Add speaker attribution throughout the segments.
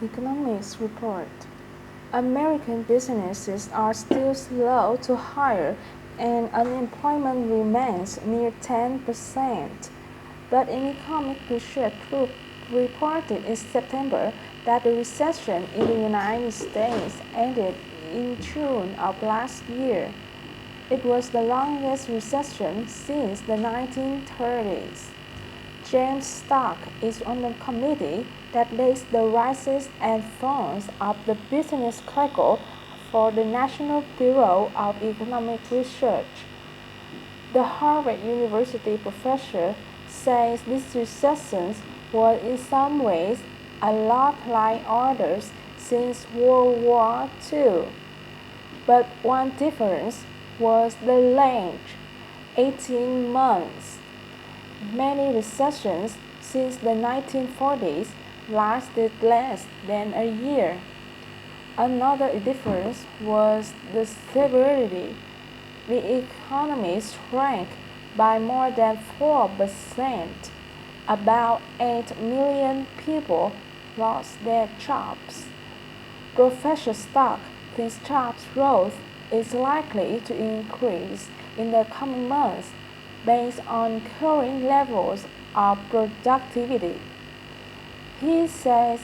Speaker 1: Economics report. American businesses are still slow to hire and unemployment remains near 10%. But an economic research group reported in September that the recession in the United States ended in June of last year. It was the longest recession since the 1930s. James Stark is on the committee that leads the rises and falls of the business cycle for the National Bureau of Economic Research. The Harvard University professor says this recession was in some ways a lot like others since World War II. But one difference was the length, 18 months. Many recessions since the 1940s lasted less than a year. Another difference was the severity. The economy shrank by more than 4%. About 8 million people lost their jobs. Professor Stark thinks jobs growth is likely to increase in the coming months based on current levels of productivity. He says,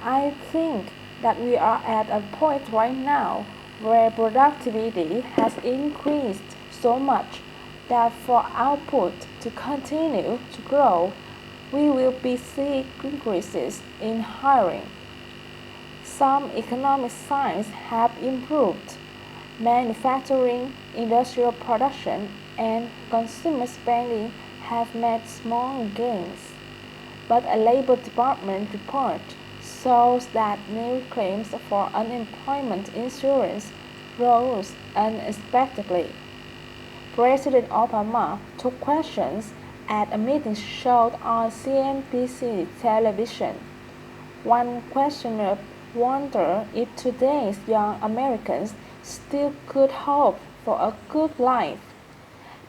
Speaker 1: I think that we are at a point right now where productivity has increased so much that for output to continue to grow, we will be seeing increases in hiring. Some economic signs have improved. Manufacturing, industrial production, and consumer spending have made small gains. But a Labor Department report shows that new claims for unemployment insurance rose unexpectedly. President Obama took questions at a meeting shown on CNBC television. One questioner wondered if today's young Americans still could hope for a good life.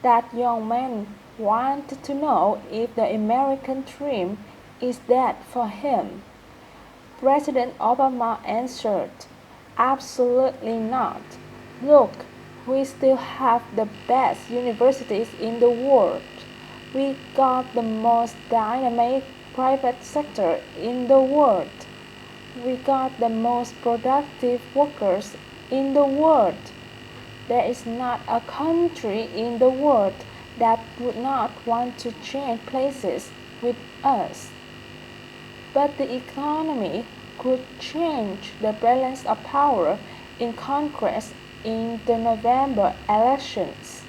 Speaker 1: That young man wanted to know if the American dream is dead for him. President Obama answered, absolutely not. Look, we still have the best universities in the world. We got the most dynamic private sector in the world. We got the most productive workers in the world. There is not a country in the world that would not want to change places with us. But the economy could change the balance of power in Congress in the November elections.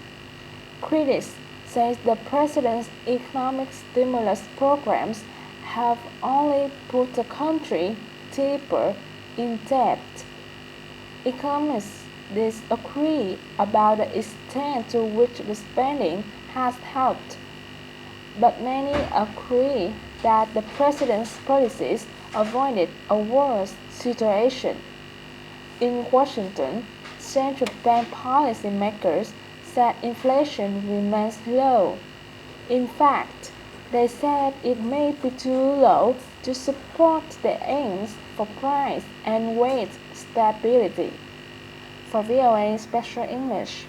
Speaker 1: Critics say the president's economic stimulus programs have only put the country deeper in debt. Economists disagree about the extent to which the spending has helped, but many agree that the president's policies avoided a worse situation. In Washington, central bank policymakers said inflation remains low. In fact, they said it may be too low to support the aims for price and wage stability. For VOA Special English,